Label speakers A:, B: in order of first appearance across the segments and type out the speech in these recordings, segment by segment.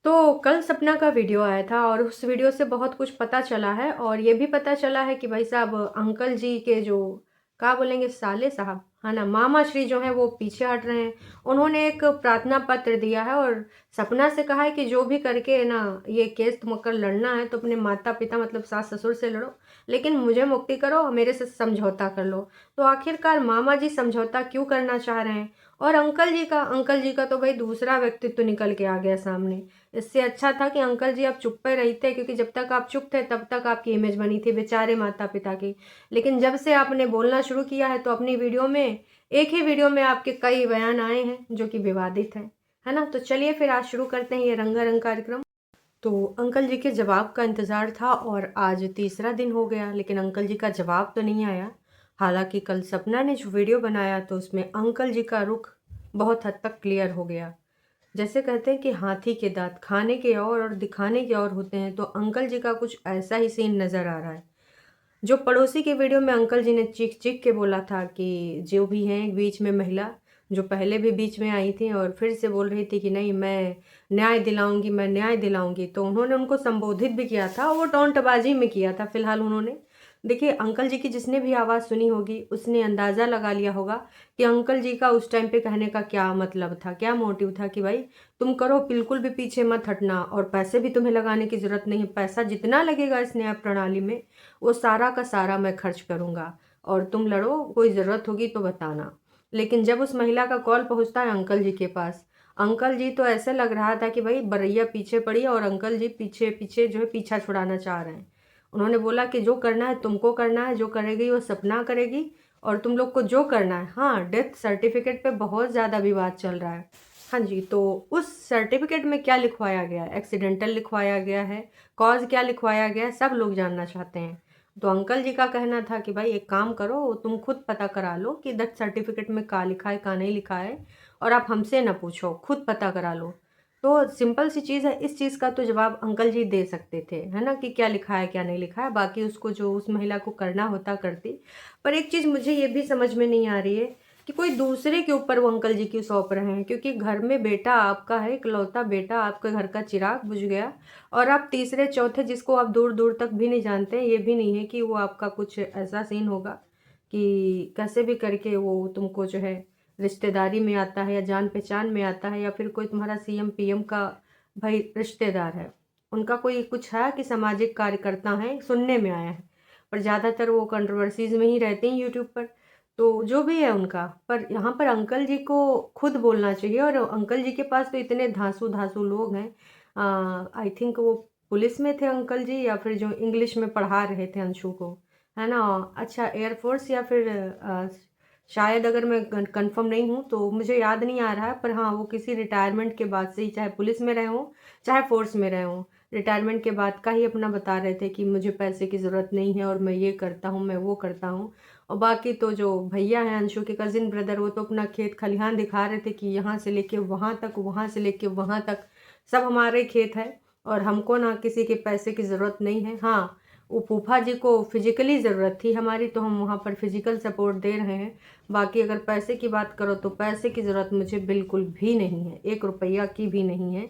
A: तो कल सपना का वीडियो आया था और उस वीडियो से बहुत कुछ पता चला है और ये भी पता चला है कि भाई साहब अंकल जी के जो क्या बोलेंगे साले साहब है ना मामा श्री जो हैं वो पीछे हट रहे हैं। उन्होंने एक प्रार्थना पत्र दिया है और सपना से कहा है कि जो भी करके ना ये केस तुमको लड़ना है तो अपने माता पिता मतलब सास ससुर से लड़ो, लेकिन मुझे मुक्ति करो और मेरे से समझौता कर लो। तो आखिरकार मामा जी समझौता क्यों करना चाह रहे हैं? और अंकल जी का तो भाई दूसरा व्यक्तित्व निकल के आ गया सामने। इससे अच्छा था कि अंकल जी आप चुप पे रहते, क्योंकि जब तक आप चुप थे तब तक आपकी इमेज बनी थी बेचारे माता पिता की। लेकिन जब से आपने बोलना शुरू किया है तो अपनी वीडियो में एक ही वीडियो में आपके कई बयान आए हैं जो कि विवादित हैं, है ना। तो चलिए फिर आज शुरू करते हैं ये रंगारंग कार्यक्रम। तो अंकल जी के जवाब का इंतज़ार था और आज तीसरा दिन हो गया लेकिन अंकल जी का जवाब तो नहीं आया। हालांकि कल सपना ने जो वीडियो बनाया तो उसमें अंकल जी का रुख बहुत हद तक क्लियर हो गया। जैसे कहते हैं कि हाथी के दांत खाने के और दिखाने के और होते हैं, तो अंकल जी का कुछ ऐसा ही सीन नज़र आ रहा है। जो पड़ोसी के वीडियो में अंकल जी ने चीख चीख के बोला था कि जो भी हैं बीच में महिला जो पहले भी बीच में आई थी और फिर से बोल रही थी कि नहीं मैं न्याय दिलाऊंगी, मैं न्याय दिलाऊंगी, तो उन्होंने उनको संबोधित भी किया था। वो टोंटबाजी में किया था फिलहाल उन्होंने। देखिए अंकल जी की जिसने भी आवाज़ सुनी होगी उसने अंदाज़ा लगा लिया होगा कि अंकल जी का उस टाइम पे कहने का क्या मतलब था, क्या मोटिव था कि भाई तुम करो, बिल्कुल भी पीछे मत हटना और पैसे भी तुम्हें लगाने की ज़रूरत नहीं है, पैसा जितना लगेगा इस न्याय प्रणाली में वो सारा का सारा मैं खर्च करूँगा और तुम लड़ो, कोई ज़रूरत होगी तो बताना। लेकिन जब उस महिला का कॉल पहुँचता है अंकल जी के पास, अंकल जी तो ऐसे लग रहा था कि भाई बरैया पीछे पड़ी है और अंकल जी पीछे पीछे जो है पीछा छुड़ाना चाह रहे हैं। उन्होंने बोला कि जो करना है तुमको करना है, जो करेगी वो सपना करेगी और तुम लोग को जो करना है। हाँ, डेथ सर्टिफिकेट पे बहुत ज़्यादा विवाद चल रहा है। हाँ जी, तो उस सर्टिफिकेट में क्या लिखवाया गया है? एक्सीडेंटल लिखवाया गया है, कॉज क्या लिखवाया गया है, सब लोग जानना चाहते हैं। तो अंकल जी का कहना था कि भाई एक काम करो, तुम खुद पता करा लो कि डेथ सर्टिफिकेट में क्या लिखा है क्या नहीं लिखा है, और आप हमसे ना पूछो, खुद पता करा लो। तो सिंपल सी चीज़ है, इस चीज़ का तो जवाब अंकल जी दे सकते थे, है ना, कि क्या लिखा है क्या नहीं लिखा है, बाकी उसको जो उस महिला को करना होता करती। पर एक चीज़ मुझे ये भी समझ में नहीं आ रही है कि कोई दूसरे के ऊपर वो अंकल जी क्यों सौंप रहे हैं, क्योंकि घर में बेटा आपका है, इकलौता बेटा, आपके घर का चिराग बुझ गया और आप तीसरे चौथे जिसको आप दूर दूर तक भी नहीं जानते हैं, ये भी नहीं है कि वो आपका कुछ ऐसा सीन होगा कि कैसे भी करके वो तुमको जो है रिश्तेदारी में आता है या जान पहचान में आता है या फिर कोई तुम्हारा सीएम पीएम का भाई रिश्तेदार है। उनका कोई कुछ है कि सामाजिक कार्यकर्ता हैं, सुनने में आया है। पर ज़्यादातर वो कंट्रोवर्सीज़ में ही रहते हैं यूट्यूब पर। तो जो भी है उनका, पर यहाँ पर अंकल जी को खुद बोलना चाहिए और अंकल जी के पास तो इतने धांसू-धांसू लोग हैं। आई थिंक वो पुलिस में थे अंकल जी या फिर जो इंग्लिश में पढ़ा रहे थे अंशु को, है ना? अच्छा एयरफ़ोर्स या फिर शायद, अगर मैं कंफर्म नहीं हूँ तो मुझे याद नहीं आ रहा है, पर हाँ वो किसी रिटायरमेंट के बाद से ही, चाहे पुलिस में रहे हों चाहे फोर्स में रहे हों, रिटायरमेंट के बाद का ही अपना बता रहे थे कि मुझे पैसे की ज़रूरत नहीं है और मैं ये करता हूँ, मैं वो करता हूँ। और बाकी तो जो भैया हैं अंशु के कज़िन ब्रदर, वो तो अपना खेत खलिहान दिखा रहे थे कि यहाँ से लेके वहाँ तक, वहाँ से लेके वहाँ तक सब हमारे खेत है और हमको ना किसी के पैसे की ज़रूरत नहीं है। हाँ, वो फूफा जी को फिजिकली ज़रूरत थी हमारी तो हम वहाँ पर फिजिकल सपोर्ट दे रहे हैं। बाकी अगर पैसे की बात करो तो पैसे की ज़रूरत मुझे बिल्कुल भी नहीं है, 1 रुपया की भी नहीं है।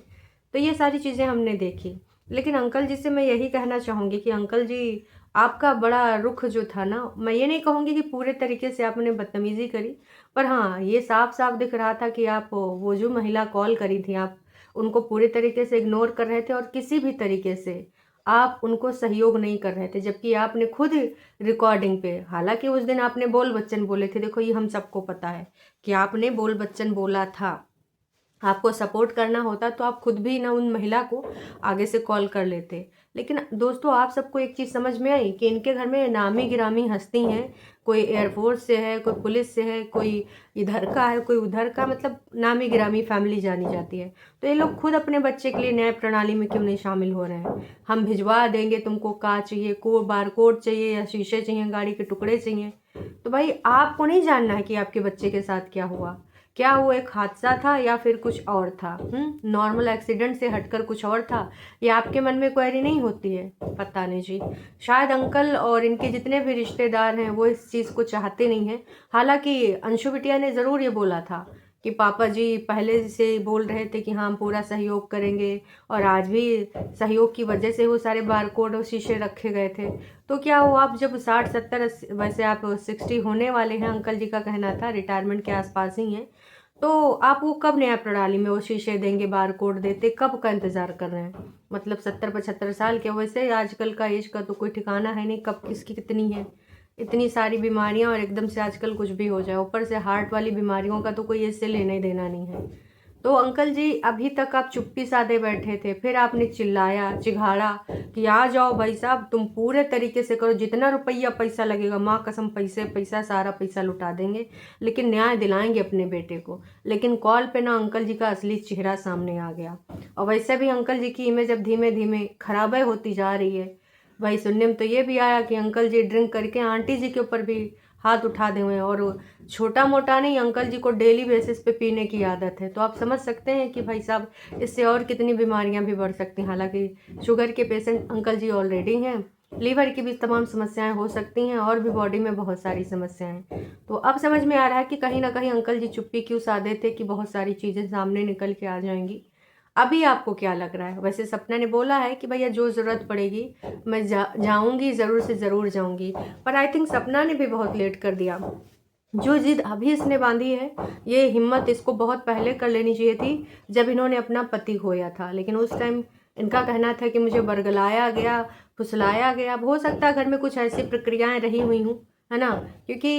A: तो ये सारी चीज़ें हमने देखी। लेकिन अंकल जी से मैं यही कहना चाहूँगी कि अंकल जी, आपका बड़ा रुख जो था ना, मैं ये नहीं कहूँगी कि पूरे तरीके से आपने बदतमीज़ी करी, पर हाँ, ये साफ-साफ दिख रहा था कि आप वो जो महिला कॉल करी थी, आप उनको पूरे तरीके से इग्नोर कर रहे थे और किसी भी तरीके से आप उनको सहयोग नहीं कर रहे थे। जबकि आपने खुद रिकॉर्डिंग पे, हालाँकि उस दिन आपने बोल बच्चन बोले थे, देखो ये हम सबको पता है कि आपने बोल बच्चन बोला था। आपको सपोर्ट करना होता तो आप खुद भी ना उन महिला को आगे से कॉल कर लेते। लेकिन दोस्तों आप सबको एक चीज़ समझ में आई कि इनके घर में नामी-गिरामी हस्ती हैं, कोई एयरफोर्स से है, कोई पुलिस से है, कोई इधर का है, कोई उधर का, मतलब नामी-गिरामी फैमिली जानी जाती है। तो ये लोग खुद अपने बच्चे के लिए न्याय प्रणाली में क्यों नहीं शामिल हो रहे हैं? हम भिजवा देंगे, तुमको क्या चाहिए, बारकोड चाहिए या शीशे चाहिए, गाड़ी के टुकड़े चाहिए। तो भाई आपको नहीं जानना है कि आपके बच्चे के साथ क्या हुआ। क्या वो एक हादसा था या फिर कुछ और था? नॉर्मल एक्सीडेंट से हटकर कुछ और था, या आपके मन में क्वेरी नहीं होती है? पता नहीं जी। शायद अंकल और इनके जितने भी रिश्तेदार हैं वो इस चीज़ को चाहते नहीं हैं। हालांकि अंशु बिटिया ने ज़रूर ये बोला था कि पापा जी पहले से बोल रहे थे कि हाँ हम पूरा सहयोग करेंगे, और आज भी सहयोग की वजह से वो सारे बारकोड और शीशे रखे गए थे। तो क्या हुआ, आप जब 60 70 वैसे आप 60 होने वाले हैं, अंकल जी का कहना था रिटायरमेंट के आसपास ही हैं, तो आप वो कब न्याय प्रणाली में वो शीशे देंगे, बारकोड देते, कब का इंतज़ार कर रहे हैं? मतलब 70 75 साल के, वैसे आजकल का एज का तो कोई ठिकाना है नहीं, कब किसकी कितनी है। इतनी सारी बीमारियां, और एकदम से आजकल कुछ भी हो जाए, ऊपर से हार्ट वाली बीमारियों का तो कोई इससे लेना ही देना नहीं है। तो अंकल जी अभी तक आप चुप्पी साधे बैठे थे, फिर आपने चिल्लाया चिघाड़ा कि आ जाओ भाई साहब, तुम पूरे तरीके से करो, जितना रुपया पैसा लगेगा, माँ कसम पैसे पैसा सारा पैसा लुटा देंगे, लेकिन न्याय दिलाएंगे अपने बेटे को। लेकिन कॉल पे ना अंकल जी का असली चेहरा सामने आ गया। और वैसे भी अंकल जी की इमेज अब धीमे धीमे खराब होती जा रही है। भाई सुनने में तो ये भी आया कि अंकल जी ड्रिंक करके आंटी जी के ऊपर भी हाथ उठा दे हुए हैं, और छोटा मोटा नहीं, अंकल जी को डेली बेसिस पे पीने की आदत है। तो आप समझ सकते हैं कि भाई साहब इससे और कितनी बीमारियां भी बढ़ सकती हैं। हालांकि शुगर के पेशेंट अंकल जी ऑलरेडी हैं, लीवर की भी तमाम समस्याएं हो सकती हैं, और भी बॉडी में बहुत सारी समस्याएं हैं। तो अब समझ में आ रहा है कि कहीं ना कहीं अंकल जी चुप्पी क्यों साधे थे, कि बहुत सारी चीज़ें सामने निकल के आ जाएंगी। अभी आपको क्या लग रहा है? वैसे सपना ने बोला है कि भैया जो ज़रूरत पड़ेगी मैं जाऊंगी, ज़रूर से ज़रूर जाऊंगी, पर आई थिंक सपना ने भी बहुत लेट कर दिया। जो जिद अभी इसने बांधी है, ये हिम्मत इसको बहुत पहले कर लेनी चाहिए थी, जब इन्होंने अपना पति खोया था। लेकिन उस टाइम इनका कहना था कि मुझे बरगलाया गया, फुसलाया गया। अब हो सकता है घर में कुछ ऐसी प्रक्रियाएं रही हुई हूँ, है ना, क्योंकि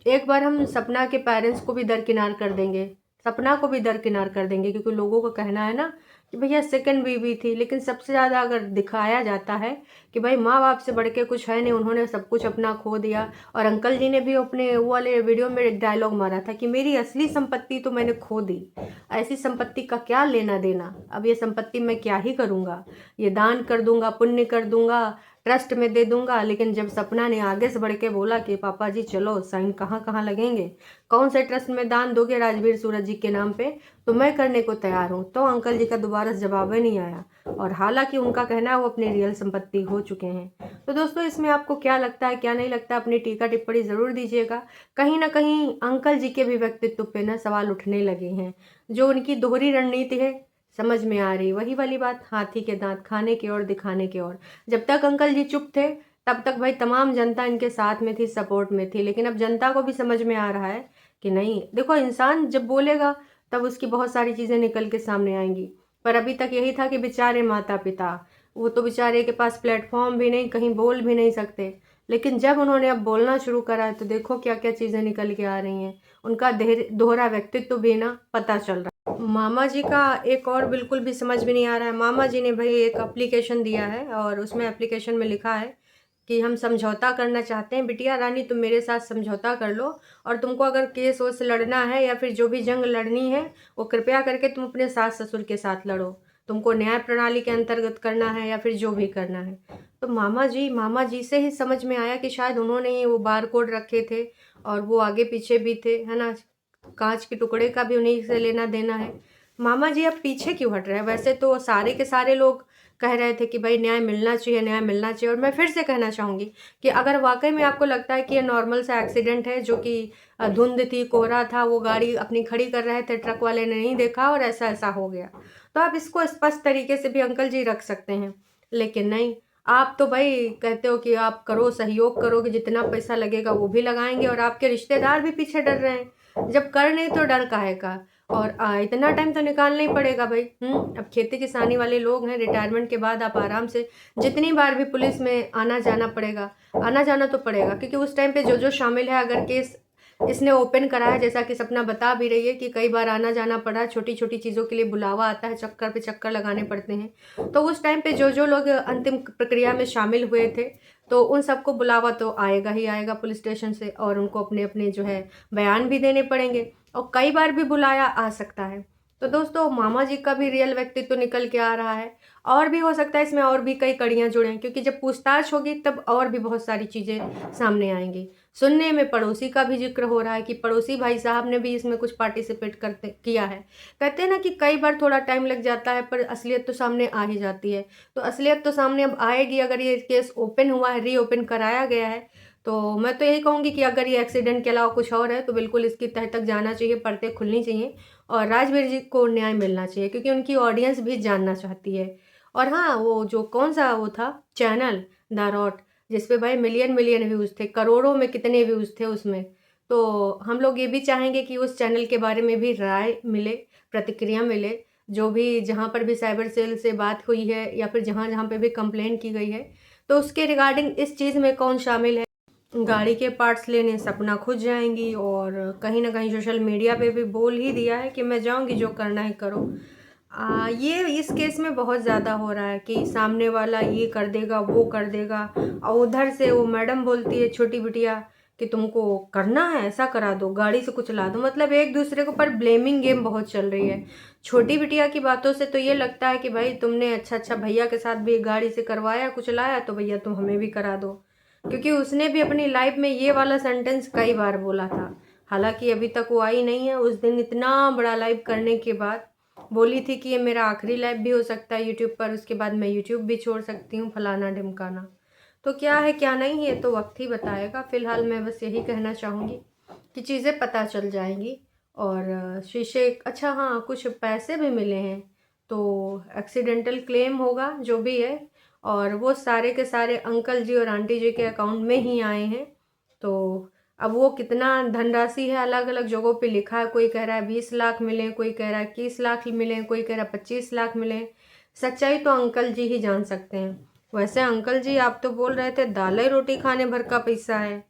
A: एक बार हम सपना के पेरेंट्स को भी दरकिनार कर देंगे, सपना को भी दरकिनार कर देंगे, क्योंकि लोगों का कहना है ना कि भैया सेकंड बीवी थी। लेकिन सबसे ज़्यादा अगर दिखाया जाता है कि भाई माँ बाप से बढ़ के कुछ है नहीं, उन्होंने सब कुछ अपना खो दिया। और अंकल जी ने भी अपने वो वाले वीडियो में एक डायलॉग मारा था कि मेरी असली संपत्ति तो मैंने खो दी, ऐसी संपत्ति का क्या लेना देना, अब ये संपत्ति मैं क्या ही करूँगा, ये दान कर दूंगा, पुण्य कर दूंगा, ट्रस्ट में दे दूंगा। लेकिन जब सपना ने आगे से बढ़ के बोला कि पापा जी चलो साइन कहाँ कहाँ लगेंगे, कौन से ट्रस्ट में दान दोगे राजवीर सूरज जी के नाम पे, तो मैं करने को तैयार हूँ, तो अंकल जी का दोबारा से जवाब ही नहीं आया। और हालांकि उनका कहना है वो अपनी रियल संपत्ति हो चुके हैं। तो दोस्तों इसमें आपको क्या लगता है, क्या नहीं लगता, अपनी टीका टिप्पणी ज़रूर दीजिएगा। कहीं ना कहीं अंकल जी के भी व्यक्तित्व पे ना सवाल उठने लगे हैं। जो उनकी दोहरी रणनीति है समझ में आ रही, वही वाली बात, हाथी के दांत खाने के और दिखाने के। और जब तक अंकल जी चुप थे तब तक भाई तमाम जनता इनके साथ में थी, सपोर्ट में थी। लेकिन अब जनता को भी समझ में आ रहा है कि नहीं, देखो इंसान जब बोलेगा तब उसकी बहुत सारी चीज़ें निकल के सामने आएंगी। पर अभी तक यही था कि बेचारे माता पिता, वो तो बेचारे के पास प्लेटफॉर्म भी नहीं, कहीं बोल भी नहीं सकते। लेकिन जब उन्होंने अब बोलना शुरू करा है तो देखो क्या क्या चीज़ें निकल के आ रही हैं। उनका दोहरा व्यक्तित्व भी ना पता चल रहा है। मामा जी का एक और बिल्कुल भी समझ में नहीं आ रहा है। मामा जी ने भाई एक एप्लीकेशन दिया है, और उसमें एप्लीकेशन में लिखा है कि हम समझौता करना चाहते हैं, बिटिया रानी तुम मेरे साथ समझौता कर लो, और तुमको अगर केस वोस लड़ना है या फिर जो भी जंग लड़नी है वो कृपया करके तुम अपने सास ससुर के साथ लड़ो, तुमको न्याय प्रणाली के अंतर्गत करना है या फिर जो भी करना है। तो मामा जी से ही समझ में आया कि शायद उन्होंने ही वो बार कोड रखे थे, और वो आगे पीछे भी थे, है ना, कांच के टुकड़े का भी उन्हीं से लेना देना है। मामा जी अब पीछे क्यों हट रहे हैं? वैसे तो सारे के सारे लोग कह रहे थे कि भाई न्याय मिलना चाहिए, न्याय मिलना चाहिए। और मैं फिर से कहना चाहूँगी कि अगर वाकई में आपको लगता है कि ये नॉर्मल सा एक्सीडेंट है, जो कि धुंध थी, कोहरा था, वो गाड़ी अपनी खड़ी कर रहे थे, ट्रक वाले ने नहीं देखा और ऐसा ऐसा हो गया, तो आप इसको स्पष्ट तरीके से भी अंकल जी रख सकते हैं। लेकिन नहीं, आप तो भाई कहते हो कि आप करो, सहयोग करोगे, जितना पैसा लगेगा वो भी लगाएंगे, और आपके रिश्तेदार भी पीछे डर रहे हैं। जब कर नहीं तो डर काहे का? और इतना टाइम तो निकालना ही पड़ेगा भाई। अब खेती किसानी वाले लोग हैं, रिटायरमेंट के बाद आप आराम से जितनी बार भी पुलिस में आना जाना पड़ेगा, आना जाना तो पड़ेगा, क्योंकि उस टाइम पे जो जो शामिल है, अगर केस इसने ओपन करा है, जैसा कि सपना बता भी रही है कि कई बार आना जाना पड़ा, छोटी छोटी चीज़ों के लिए बुलावा आता है, चक्कर पे चक्कर लगाने पड़ते हैं। तो उस टाइम पे जो जो लोग अंतिम प्रक्रिया में शामिल हुए थे, तो उन सबको बुलावा तो आएगा ही आएगा पुलिस स्टेशन से, और उनको अपने अपने जो है बयान भी देने पड़ेंगे, और कई बार भी बुलाया आ सकता है। तो दोस्तों मामा जी का भी रियल व्यक्तित्व निकल के आ रहा है, और भी हो सकता है इसमें और भी कई कड़ियाँ जुड़ें, क्योंकि जब पूछताछ होगी तब और भी बहुत सारी चीज़ें सामने आएंगी। सुनने में पड़ोसी का भी जिक्र हो रहा है कि पड़ोसी भाई साहब ने भी इसमें कुछ पार्टिसिपेट करते किया है। कहते हैं ना कि कई बार थोड़ा टाइम लग जाता है, पर असलियत तो सामने आ ही जाती है। तो असलियत तो सामने अब आएगी, अगर ये केस ओपन हुआ है, रीओपन कराया गया है, तो मैं तो यही कहूँगी कि अगर ये एक्सीडेंट के अलावा कुछ और है तो बिल्कुल इसकी तह तक जाना चाहिए, पर्दे खुलनी चाहिए और राजवीर जी को न्याय मिलना चाहिए, क्योंकि उनकी ऑडियंस भी जानना चाहती है। और हाँ, वो जो कौन सा वो था चैनल द रॉट, जिस पे भाई मिलियन मिलियन व्यूज़ थे, करोड़ों में कितने व्यूज़ थे उसमें। तो हम लोग ये भी चाहेंगे कि उस चैनल के बारे में भी राय मिले, प्रतिक्रिया मिले, जो भी जहाँ पर भी साइबर सेल से बात हुई है या फिर जहाँ जहाँ पे भी कंप्लेंट की गई है, तो उसके रिगार्डिंग इस चीज़ में कौन शामिल है। गाड़ी के पार्ट्स लेने सपना खुद जाएंगी और कहीं ना कहीं सोशल मीडिया पे भी बोल ही दिया है कि मैं जाऊंगी, जो करना है करो। ये इस केस में बहुत ज़्यादा हो रहा है कि सामने वाला ये कर देगा, वो कर देगा, और उधर से वो मैडम बोलती है छोटी बिटिया कि तुमको करना है ऐसा करा दो, गाड़ी से कुचला दो। मतलब एक दूसरे के ऊपर ब्लेमिंग गेम बहुत चल रही है। छोटी बिटिया की बातों से तो ये लगता है कि भाई तुमने अच्छा अच्छा भैया के साथ भी गाड़ी से करवाया कुचलाया, तो भैया तुम हमें भी करा दो, क्योंकि उसने भी अपनी लाइफ में ये वाला सेंटेंस कई बार बोला था। हालांकि अभी तक वो आई नहीं है। उस दिन इतना बड़ा लाइव करने के बाद बोली थी कि ये मेरा आखिरी लाइव भी हो सकता है यूट्यूब पर, उसके बाद मैं यूट्यूब भी छोड़ सकती हूँ, फलाना ढिमकाना। तो क्या है क्या नहीं है तो वक्त ही बताएगा। फिलहाल मैं बस यही कहना चाहूँगी कि चीज़ें पता चल जाएंगी। और शीशे अच्छा हाँ, कुछ पैसे भी मिले हैं, तो एक्सीडेंटल क्लेम होगा जो भी है, और वो सारे के सारे अंकल जी और आंटी जी के अकाउंट में ही आए हैं। तो अब वो कितना धनराशि है अलग अलग जगहों पे लिखा है, कोई कह रहा है 20 लाख मिले, कोई कह रहा है 21 लाख मिले, कोई कह रहा है 25 लाख मिले। सच्चाई तो अंकल जी ही जान सकते हैं। वैसे अंकल जी आप तो बोल रहे थे दालें रोटी खाने भर का पैसा है,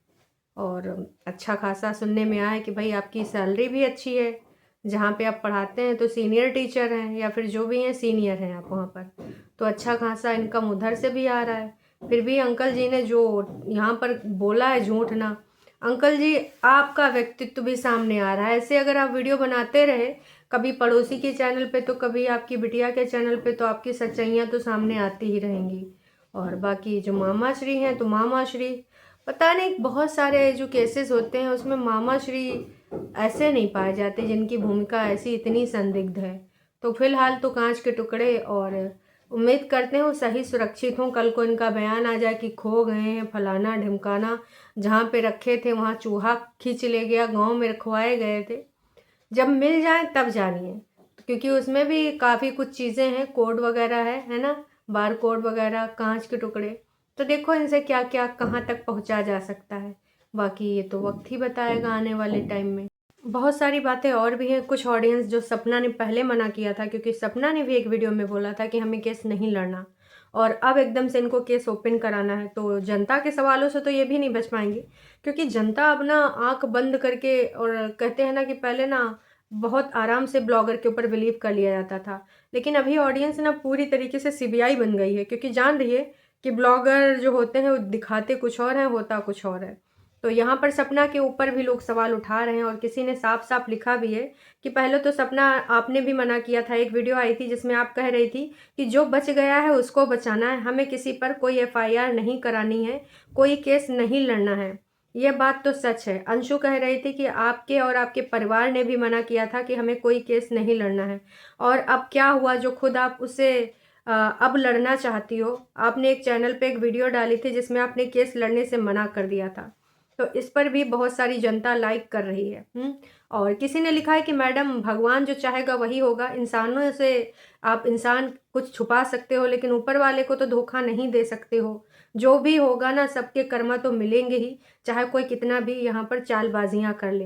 A: और अच्छा खासा सुनने में आया कि भाई आपकी सैलरी भी अच्छी है, जहाँ पे आप पढ़ाते हैं तो सीनियर टीचर हैं या फिर जो भी हैं सीनियर हैं आप वहाँ पर, तो अच्छा खासा इनकम उधर से भी आ रहा है। फिर भी अंकल जी ने जो यहाँ पर बोला है झूठ ना, अंकल जी आपका व्यक्तित्व भी सामने आ रहा है। ऐसे अगर आप वीडियो बनाते रहे कभी पड़ोसी के चैनल पे तो कभी आपकी बिटिया के चैनल पे, तो आपकी सच्चाइयाँ तो सामने आती ही रहेंगी। और बाकी जो मामा श्री हैं तो मामा श्री पता नहीं, बहुत सारे जो केसेस होते हैं उसमें मामा श्री ऐसे नहीं पाए जाते जिनकी भूमिका ऐसी इतनी संदिग्ध है। तो फिलहाल तो कांच के टुकड़े, और उम्मीद करते हैं वो सही सुरक्षित हों। कल को इनका बयान आ जाए कि खो गए हैं, फलाना ढिमकाना, जहाँ पे रखे थे वहाँ चूहा खींच ले गया, गांव में रखवाए गए थे। जब मिल जाए तब जानिए, क्योंकि उसमें भी काफ़ी कुछ चीज़ें हैं, कोड वगैरह है ना, बार कोड वगैरह, कांच के टुकड़े। तो देखो इनसे क्या क्या कहाँ तक पहुँचा जा सकता है। बाकी ये तो वक्त ही बताएगा आने वाले टाइम में। बहुत सारी बातें और भी हैं। कुछ ऑडियंस जो सपना ने पहले मना किया था, क्योंकि सपना ने भी एक वीडियो में बोला था कि हमें केस नहीं लड़ना, और अब एकदम से इनको केस ओपन कराना है, तो जनता के सवालों से तो ये भी नहीं बच पाएंगी, क्योंकि जनता अब ना आंख बंद करके, और कहते हैं ना कि पहले ना बहुत आराम से ब्लॉगर के ऊपर बिलीव कर लिया जाता था, लेकिन अभी ऑडियंस ना पूरी तरीके से सीबीआई बन गई है, क्योंकि जान रही है कि ब्लॉगर जो होते हैं वो दिखाते कुछ और हैं, होता कुछ और है। तो यहाँ पर सपना के ऊपर भी लोग सवाल उठा रहे हैं, और किसी ने साफ साफ लिखा भी है कि पहले तो सपना आपने भी मना किया था। एक वीडियो आई थी जिसमें आप कह रही थी कि जो बच गया है उसको बचाना है, हमें किसी पर कोई एफआईआर नहीं करानी है, कोई केस नहीं लड़ना है। यह बात तो सच है। अंशु कह रही थी कि आपके और आपके परिवार ने भी मना किया था कि हमें कोई केस नहीं लड़ना है, और अब क्या हुआ जो खुद आप उसे अब लड़ना चाहती हो। आपने एक चैनल पे एक वीडियो डाली थी जिसमें आपने केस लड़ने से मना कर दिया था, तो इस पर भी बहुत सारी जनता लाइक कर रही है। और किसी ने लिखा है कि मैडम भगवान जो चाहेगा वही होगा, इंसानों से आप इंसान कुछ छुपा सकते हो लेकिन ऊपर वाले को तो धोखा नहीं दे सकते हो। जो भी होगा ना सबके कर्मा तो मिलेंगे ही, चाहे कोई कितना भी यहाँ पर चालबाजियाँ कर ले।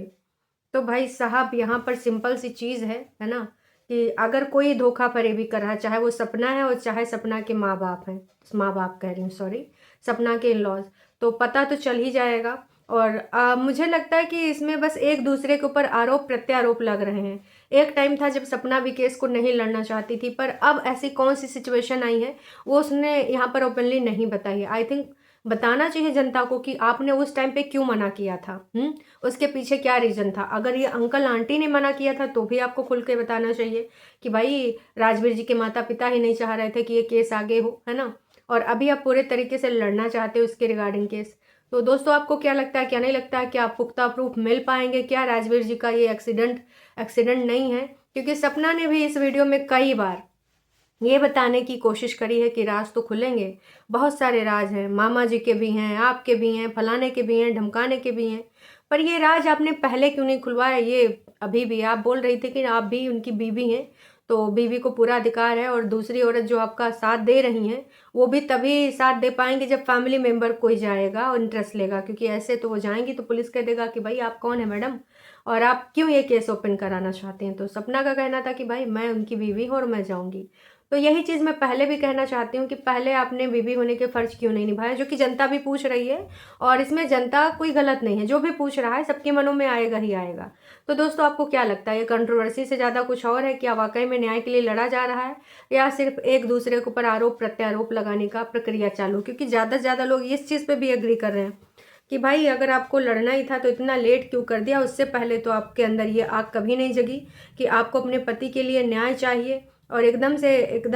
A: तो भाई साहब यहाँ पर सिंपल सी चीज़ है ना, कि अगर कोई धोखा फरेबी कर रहा है, चाहे वो सपना है और चाहे सपना के माँ बाप हैं, माँ बाप कह रही हूँ सॉरी, सपना के इन लॉज, तो पता तो चल ही जाएगा। और मुझे लगता है कि इसमें बस एक दूसरे के ऊपर आरोप प्रत्यारोप लग रहे हैं। एक टाइम था जब सपना भी केस को नहीं लड़ना चाहती थी, पर अब ऐसी कौन सी सिचुएशन आई है वो उसने यहाँ पर ओपनली नहीं बताई है। आई थिंक बताना चाहिए जनता को कि आपने उस टाइम पे क्यों मना किया था, उसके पीछे क्या रीज़न था। अगर ये अंकल आंटी ने मना किया था तो भी आपको खुल के बताना चाहिए कि भाई राजवीर जी के माता पिता ही नहीं चाह रहे थे कि ये केस आगे हो, है ना, और अभी आप पूरे तरीके से लड़ना चाहते हो उसके रिगार्डिंग केस। तो दोस्तों आपको क्या लगता है, क्या नहीं लगता है, क्या पुख्ता प्रूफ मिल पाएंगे क्या राजवीर जी का ये एक्सीडेंट नहीं है? क्योंकि सपना ने भी इस वीडियो में कई बार ये बताने की कोशिश करी है कि राज तो खुलेंगे, बहुत सारे राज हैं, मामा जी के भी हैं, आपके भी हैं, फलाने के भी हैं, ढमकाने के भी हैं, पर ये राज आपने पहले क्यों नहीं खुलवाया? ये अभी भी आप बोल रही थी कि आप भी उनकी बीवी हैं, तो बीवी को पूरा अधिकार है, और दूसरी औरत जो आपका साथ दे रही हैं, वो भी तभी साथ दे पाएंगे जब फैमिली मेंबर कोई जाएगा और इंटरेस्ट लेगा, क्योंकि ऐसे तो वो जाएंगी तो पुलिस कह देगा कि भाई आप कौन है मैडम, और आप क्यों ये केस ओपन कराना चाहते हैं? तो सपना का कहना था कि भाई मैं उनकी बीवी हूँ और मैं जाऊंगी। तो यही चीज़ मैं पहले भी कहना चाहती हूँ कि पहले आपने बीवी होने के फ़र्ज़ क्यों नहीं निभाए, जो कि जनता भी पूछ रही है, और इसमें जनता कोई गलत नहीं है, जो भी पूछ रहा है सबके मनों में आएगा ही आएगा। तो दोस्तों, आपको क्या लगता है, ये कंट्रोवर्सी से ज़्यादा कुछ और है? क्या वाकई में न्याय के लिए लड़ा जा रहा है, या सिर्फ एक दूसरे के ऊपर आरोप प्रत्यारोप लगाने का प्रक्रिया चालू? क्योंकि ज़्यादा से ज़्यादा लोग इस चीज़ पे भी एग्री कर रहे हैं कि भाई अगर आपको लड़ना ही था तो इतना लेट क्यों कर दिया? उससे पहले तो आपके अंदर ये आग कभी नहीं जगी कि आपको अपने पति के लिए न्याय चाहिए, और एकदम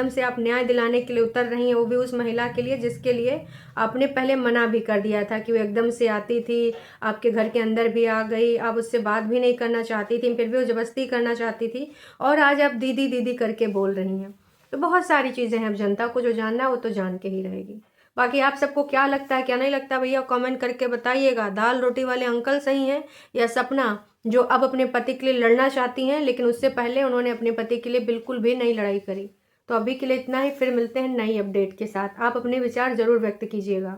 A: से आप न्याय दिलाने के लिए उतर रही हैं, वो भी उस महिला के लिए जिसके लिए आपने पहले मना भी कर दिया था कि वो एकदम से आती थी, आपके घर के अंदर भी आ गई, आप उससे बात भी नहीं करना चाहती थी, फिर भी वो ज़बरदस्ती करना चाहती थी, और आज आप दीदी दीदी करके बोल रही हैं। तो बहुत सारी चीज़ें हैं, अब जनता को जो जानना है वो तो जान के ही रहेगी। बाकी आप सबको क्या लगता है, क्या नहीं लगता, भैया कमेंट करके बताइएगा। दाल रोटी वाले अंकल सही हैं, या सपना जो अब अपने पति के लिए लड़ना चाहती हैं, लेकिन उससे पहले उन्होंने अपने पति के लिए बिल्कुल भी नहीं लड़ाई करी? तो अभी के लिए इतना ही, फिर मिलते हैं नई अपडेट के साथ। आप अपने विचार ज़रूर व्यक्त कीजिएगा।